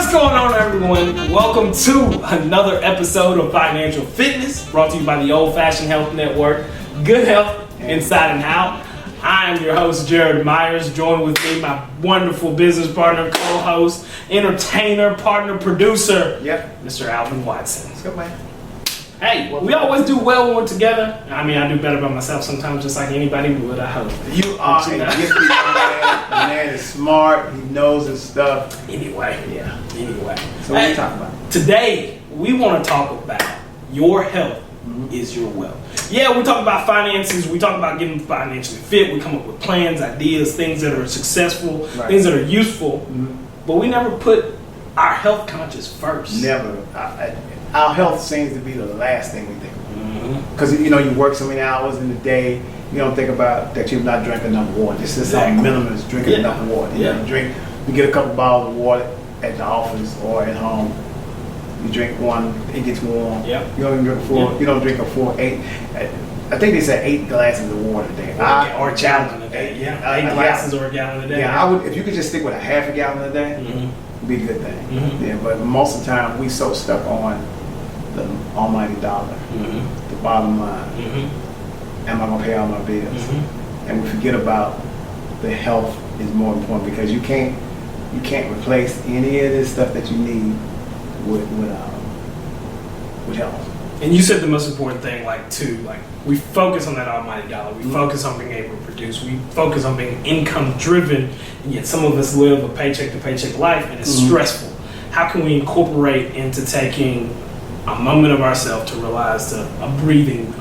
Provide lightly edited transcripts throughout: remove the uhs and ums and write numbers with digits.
What's going on, everyone? Welcome to another episode of Financial Fitness, brought to you by the Old Fashioned Health Network. Good health inside and out. I am your host, Jerrod Myers. Joined with me, my wonderful business partner, co-host, entertainer, partner, producer, Mr. Alvin Watson. Let's go, man. Hey, we always do well when we're together. I mean, I do better by myself sometimes, just like anybody would, I hope. You are a gifted man. The man is smart. He knows his stuff. Anyway. So what are we talking about? Today, we want to talk about your health is your wealth. Yeah, we talk about finances. We talk about getting financially fit. We come up with plans, ideas, things that are successful, things that are useful. But we never put our health conscious first. Never. Our health seems to be the last thing we think about. Because, you work so many hours in the day, you don't think about that you're not drinking enough water. This is something minimum is drinking enough water. You get a couple bottles of water at the office or at home. You drink one, it gets warm. You don't drink you don't drink a full 8. I think they said 8 glasses of water a day. Or a gallon a day. 8 glasses or a gallon a day. I would, if you could just stick with a half a gallon a day, it'd be a good thing. Yeah, but most of the time we so stuck on the almighty dollar, the bottom line. Am I gonna pay all my bills? And we forget about the health is more important, because you can't replace any of this stuff that you need with health. And you said the most important thing, we focus on that almighty dollar. We focus on being able to produce. We focus on being income driven, and yet some of us live a paycheck to paycheck life, and it's stressful. How can we incorporate into taking a moment of ourselves to realize a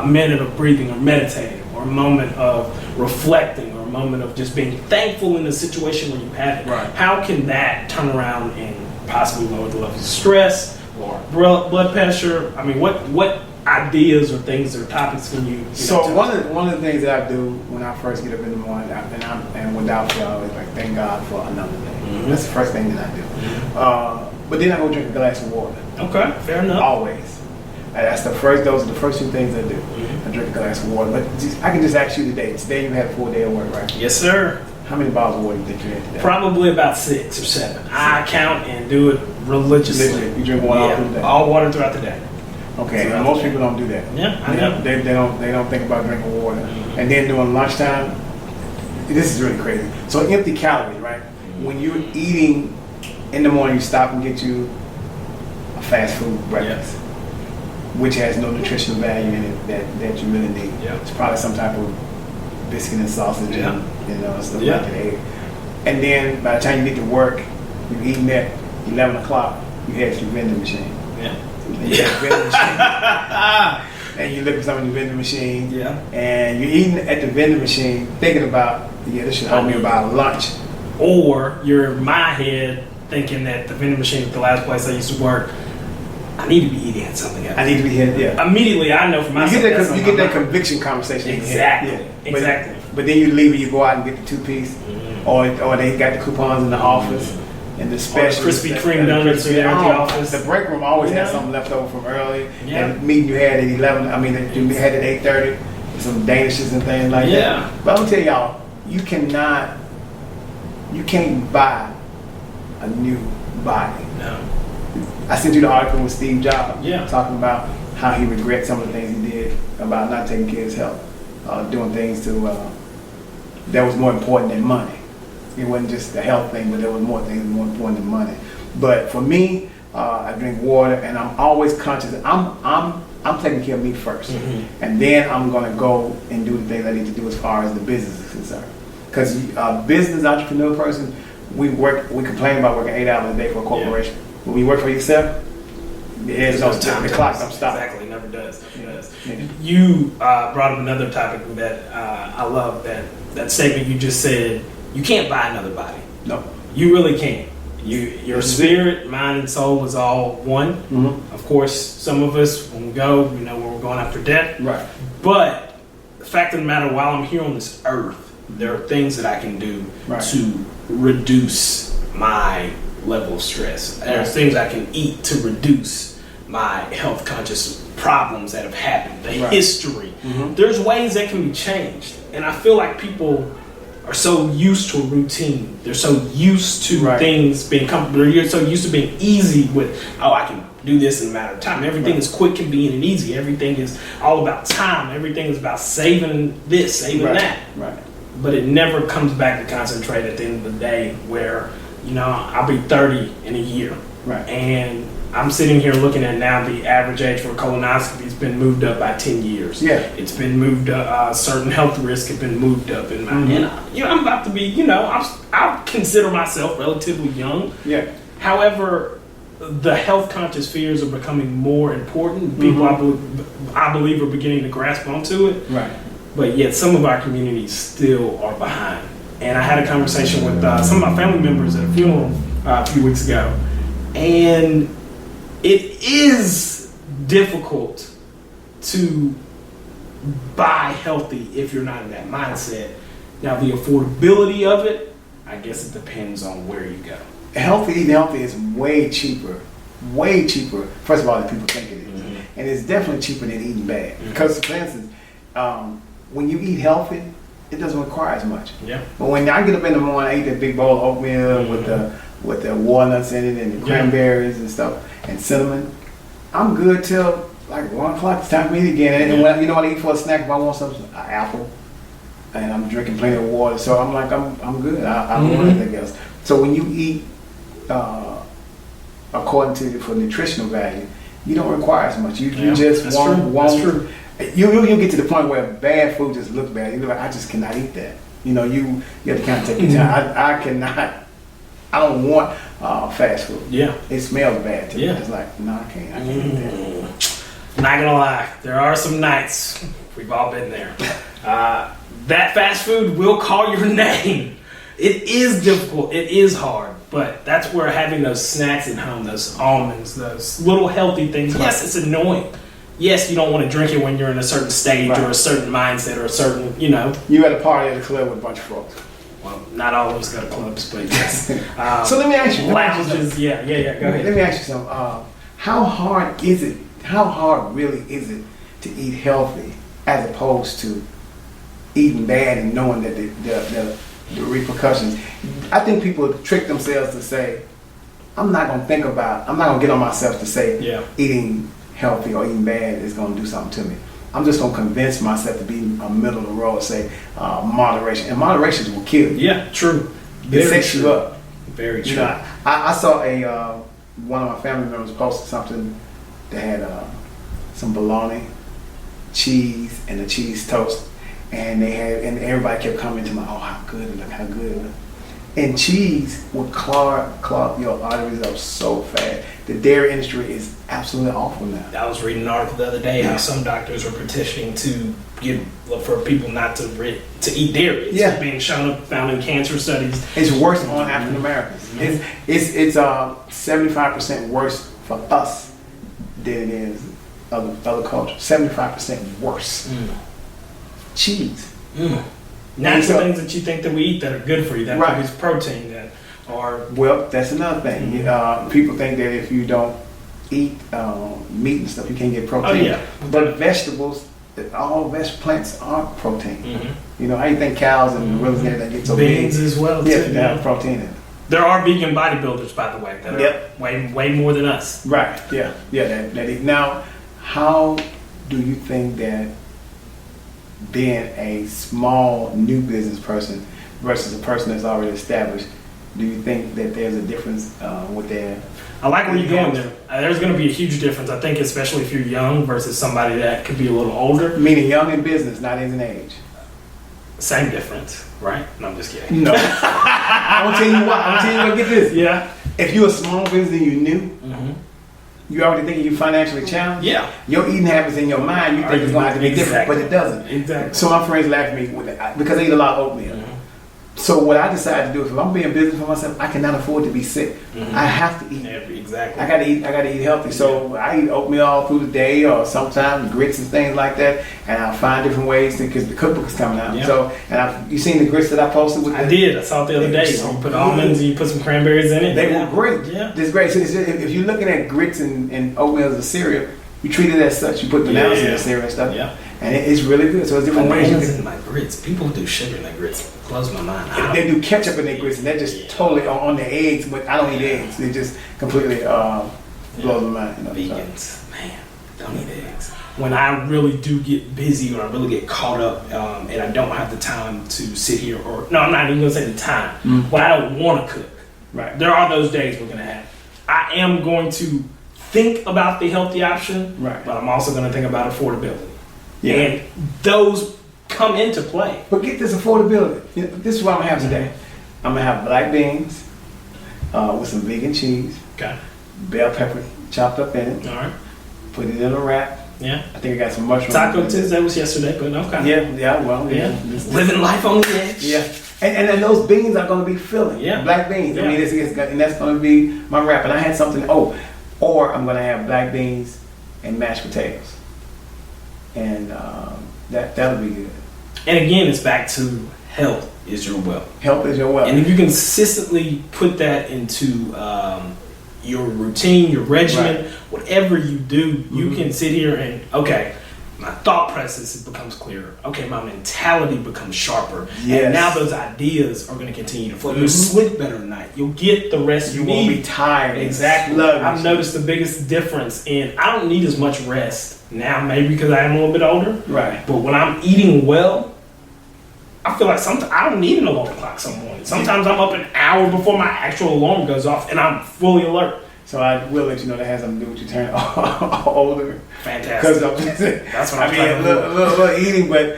minute of breathing or meditating, or a moment of reflecting, or a moment of just being thankful in the situation where you have it? How can that turn around and possibly lower the levels of stress or blood pressure? I mean, what ideas or things or topics can you? So one of the things that I do when I first get up in the morning, and without fail, I always thank God for another day. That's the first thing that I do. But then I go drink a glass of water. Okay, fair enough. Always. Those are the first 2 things I do. I drink a glass of water. But I can just ask you today. Today you had a full day of work, right? Yes, sir. How many bottles of water do you think you had today? Probably about 6 or 7. I count and do it religiously. You drink water all through the day? All water throughout the day. Okay, and most people don't do that. Yeah, I know. They don't think about drinking water. And then during lunchtime, this is really crazy. So empty calories, right? When you're eating in the morning, you stop and get you a fast food breakfast, which has no nutritional value in it that you really need. It's probably some type of biscuit and sausage and stuff like that. And then by the time you get to work, you're eating at 11 o'clock, you head to the vending machine. And you have a vending machine. And you look at some of the vending machine. And you're eating at the vending machine thinking about, this should help me about lunch. Or you're in my head thinking that the vending machine at the last place I used to work, I need to be eating at something else. I need to be here, Immediately, I know for myself. You get that conviction conversation. Exactly. But then you leave and you go out and get the 2-piece, or they got the coupons in the office, and the special Krispy Kreme donuts in the office. The break room always has something left over from early. That meeting you had at 11. I mean, you had at 8:30. Some danishes and things like that. But I'm gonna tell y'all, you can't buy a new body. No. I sent you the article with Steve Jobs talking about how he regrets some of the things he did about not taking care of his health, doing things that was more important than money. It wasn't just the health thing, but there was more things more important than money. But for me, I drink water, and I'm always conscious. I'm taking care of me first, and then I'm gonna go and do the things I need to do as far as the business is concerned. Because a business entrepreneur person, we complain about working 8 hours a day for a corporation. When you work for yourself, there's no time. The clock don't stop. Exactly, it never does. You brought up another topic that I love. That statement you just said. You can't buy another body. No, you really can't. Your spirit, mind, and soul is all one. Of course, some of us, when we go, when we're going after death. Right. But the fact of the matter, while I'm here on this earth, there are things that I can do to reduce my level of stress. There's things I can eat to reduce my health conscious problems that have happened, the history. There's ways that can be changed. And I feel like people are so used to a routine. They're so used to Right. things being comfortable. You're so used to being easy with, oh, I can do this in a matter of time. Everything Right. is quick, convenient, and easy. Everything is all about time. Everything is about saving this, saving Right. that. Right. But it never comes back to concentrate at the end of the day where, I'll be 30 in a year. Right. And I'm sitting here looking at now the average age for a colonoscopy has been moved up by 10 years. Yeah. It's been moved up, certain health risks have been moved up. And, I'm about to be, I'll consider myself relatively young. Yeah. However, the health conscious fears are becoming more important. People, I believe, are beginning to grasp onto it. Right. But yet some of our communities still are behind. And I had a conversation with some of my family members at a funeral a few weeks ago. And it is difficult to buy healthy if you're not in that mindset. Now, the affordability of it, I guess it depends on where you go. Eating healthy is way cheaper. First of all, than people think it is. And it's definitely cheaper than eating bad. Because, for instance, when you eat healthy, it doesn't require as much. Yeah. But when I get up in the morning, I eat that big bowl of oatmeal with the walnuts in it and the cranberries and stuff and cinnamon. I'm good till like 1 o'clock. It's time for me to get in. And when what I eat for a snack, if I want something, an apple, and I'm drinking plenty of water, so I'm like I'm good. I don't want anything else. So when you eat according to for nutritional value, you don't require as much. You just want. That's true. You get to the point where bad food just looks bad. You're like, I just cannot eat that. You have to kind of take your time. I cannot. I don't want fast food. Yeah. It smells bad to me. Yeah. It's like, no, I can't eat that. Not gonna lie, there are some nights, we've all been there, that fast food will call your name. It is difficult, it is hard, but that's where having those snacks at home, those almonds, those little healthy things, yes, it's annoying. Yes, you don't want to drink it when you're in a certain stage or a certain mindset or a certain, You at a party at a club with a bunch of folks. Well, not all of us go to clubs, but yes. So let me ask you. Lounges, yeah, go ahead. Let me ask you something. How hard is it? How hard really is it to eat healthy as opposed to eating bad and knowing that the repercussions? I think people trick themselves to say, I'm not going to get on myself to say eating healthy or eating bad is going to do something to me. I'm just going to convince myself to be a middle of the road, say moderation. And moderation will kill you. Yeah, true. It sets you up. Very true. I saw one of my family members posted something that had some bologna, cheese, and a cheese toast. And everybody kept commenting to me, oh, how good it look, how good it look. And cheese will clog your arteries up so fast. The dairy industry is absolutely awful now. I was reading an article the other day how some doctors are petitioning for people not to eat dairy. It's being found in cancer studies. It's worse on African Americans. It's 75% worse for us than it is other cultures. 75% worse. Cheese. Natural things that you think that we eat that are good for you, that produce protein, that are... Well, that's another thing. People think that if you don't eat meat and stuff, you can't get protein. Oh, yeah. But vegetables, all plants are protein. How you think cows and gorillas and everything get so big? Beans as well, too. too. They have protein in it. There are vegan bodybuilders, by the way, that are way more than us. Right, Now, how do you think that being a small new business person versus a person that's already established, do you think that there's a difference with their... I like where you're going there. There's going to be a huge difference, I think, especially if you're young versus somebody that could be a little older. Meaning young in business, not in age. Same difference, right? No, I'm just kidding. No. I'm going to tell you what, get this. Yeah. If you're a small business and you're new, you already think you're financially challenged. Yeah. Your eating habits in your mind, you think it's going to have to be different, but it doesn't. Exactly. So my friends laugh at me because I eat a lot of oatmeal. So what I decided to do is, if I'm being business for myself, I cannot afford to be sick. I have to eat. Exactly. I gotta eat healthy. So I eat oatmeal all through the day, or sometimes grits and things like that. And I find different ways because the cookbook is coming out. So, you seen the grits that I posted with? I did. I saw it the other day. So you put almonds and you put some cranberries in it. They were great. Yeah, it's great. So if you're looking at grits and oatmeal as a cereal, you treat it as such. You put bananas in the cereal and stuff. Yeah. and it's really good. So it's different ways. Bananas in my grits. People do sugar in their grits. Blows my mind. They do ketchup in their grits, and they're just totally on their eggs. But I don't eat eggs. They just completely blows my mind. Vegans, man, don't eat eggs. When I really do get busy, when I really get caught up, and I don't have the time to sit here, or no, I'm not even gonna say the time. When I don't want to cook, right? There are those days we're gonna have. I am going to think about the healthy option, right? But I'm also gonna think about affordability, and those come into play. But get this affordability. This is what I'm gonna have today. I'm gonna have black beans with some vegan cheese. Okay. Bell pepper chopped up in it. All right. Put it in a wrap. Yeah. I think I got some mushrooms. Taco Tuesday was yesterday, but okay. Yeah. Well, yeah. Living life on the edge. Yeah. And then those beans are going to be filling. Yeah. Black beans. Yeah. I mean, and that's going to be my wrap. And I had something. Or I'm going to have black beans and mashed potatoes. And that'll be good. And again, it's back to health is your wealth. Health is your wealth. And if you consistently put that into your routine, your regimen, right, whatever you do, you can sit here and, okay, my thought process becomes clearer. Okay, my mentality becomes sharper. Yes. And now those ideas are going to continue to flow. You'll sleep better at night. You'll get the rest you need. You won't be tired. Exactly. I've noticed the biggest difference in I don't need as much rest now, maybe because I am a little bit older. Right. But when I'm eating well, I feel like sometimes I don't need an alarm clock some morning. Sometimes I'm up an hour before my actual alarm goes off and I'm fully alert. So I will let you know that has something to do with you turning older. Fantastic. That's what a little eating, but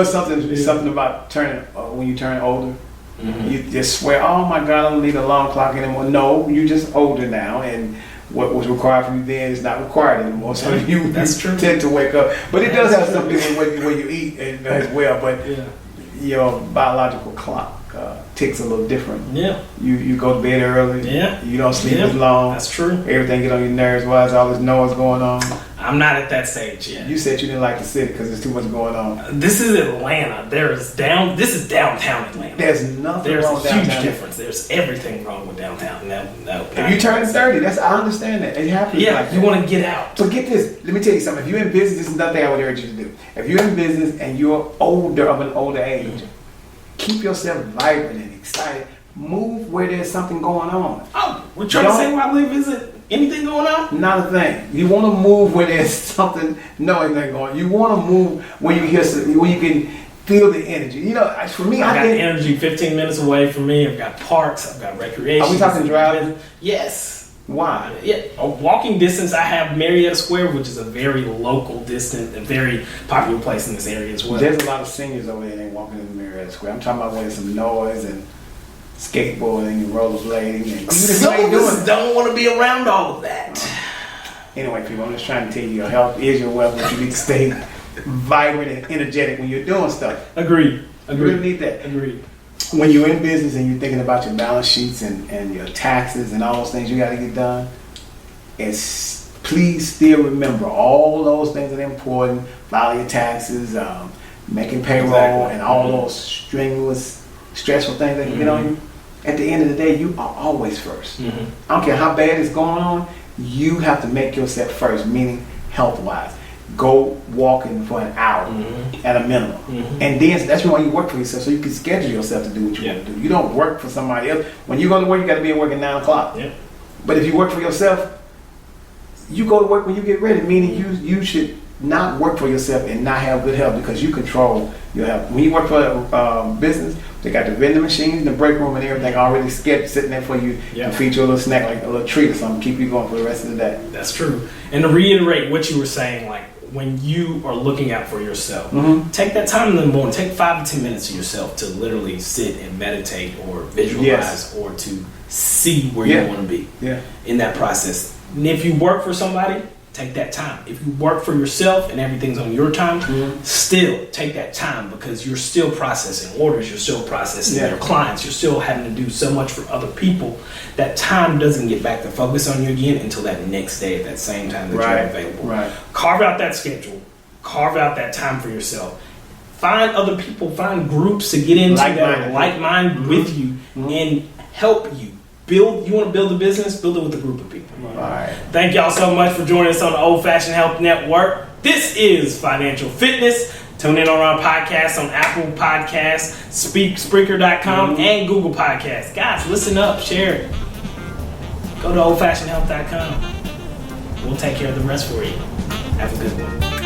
something about turning when you turn older. Mm-hmm. You just swear, oh my God, I don't need an alarm clock anymore. No, you're just older now, and what was required from you then is not required anymore. So you tend to wake up. But it does have something to do with what you eat as well. But your biological clock ticks a little different. Yeah. You go to bed early. Yeah. You don't sleep as long. That's true. Everything get on your nerves. Why is all this noise going on? I'm not at that stage yet. You said you didn't like the city because there's too much going on. This is Atlanta. This is downtown Atlanta. There's nothing wrong with downtown. There's a huge difference. There's everything wrong with downtown. No. If you turn 30, I understand that. It happens. Yeah, like you want to get out. So get this. Let me tell you something. If you're in business, this is another thing I would urge you to do. If you're in business and you're older, of an older age, keep yourself vibrant and excited. Move where there's something going on. Oh, we're trying to say where I live isn't anything going on? Not a thing. You want to move where there's something, anything going on. You want to move where you hear, where you can feel the energy. For me, I've got energy 15 minutes away from me. I've got parks. I've got recreation. Are we talking driving? Yes. Why? Yeah, a walking distance. I have Marietta Square, which is a very local, distant, and very popular place in this area as well. There's a lot of seniors over there that ain't walking in Marietta Square. I'm talking about where there's some noise and skateboarding and rollerblading. And some of us don't want to be around all of that. Anyway, people, I'm just trying to tell you, your health is your wealth. You need to stay vibrant and energetic when you're doing stuff. Agreed. You really need that. Agreed. When you're in business and you're thinking about your balance sheets and your taxes and all those things you got to get done, please still remember all those things that are important. File your taxes, making payroll, and all those strenuous, stressful things that can get on you. At the end of the day, you are always first. I don't care how bad it's going on, you have to make yourself first, meaning health-wise. Go walking for an hour at a minimum. And then that's why you work for yourself, so you can schedule yourself to do what you want to do. You don't work for somebody else. When you go to work, you got to be at work at 9 o'clock. But if you work for yourself, you go to work when you get ready, meaning you should not work for yourself and not have good health because you control your health. When you work for a business, they got the vending machines, the break room, and everything already scheduled sitting there for you to feed you a little snack, like a little treat or something, keep you going for the rest of the day. That's true. And to reiterate what you were saying, like when you are looking out for yourself, take that time in the morning, take 5 to 10 minutes to yourself to literally sit and meditate or visualize or to see where you want to be in that process. And if you work for somebody, take that time. If you work for yourself and everything's on your time, still take that time because you're still processing orders, you're still processing your clients, you're still having to do so much for other people. That time doesn't get back to focus on you again until that next day at that same time that you're available. Carve out that schedule. Carve out that time for yourself. Find other people, find groups to get into that are like-minded with you and help you You want to build a business, build it with a group of people. All right. Thank y'all so much for joining us on the Old Fashioned Health Network. This is Financial Fitness. Tune in on our podcast on Apple Podcasts, Spreaker.com, and Google Podcasts. Guys, listen up, share it. Go to oldfashionedhealth.com. We'll take care of the rest for you. Have a good one.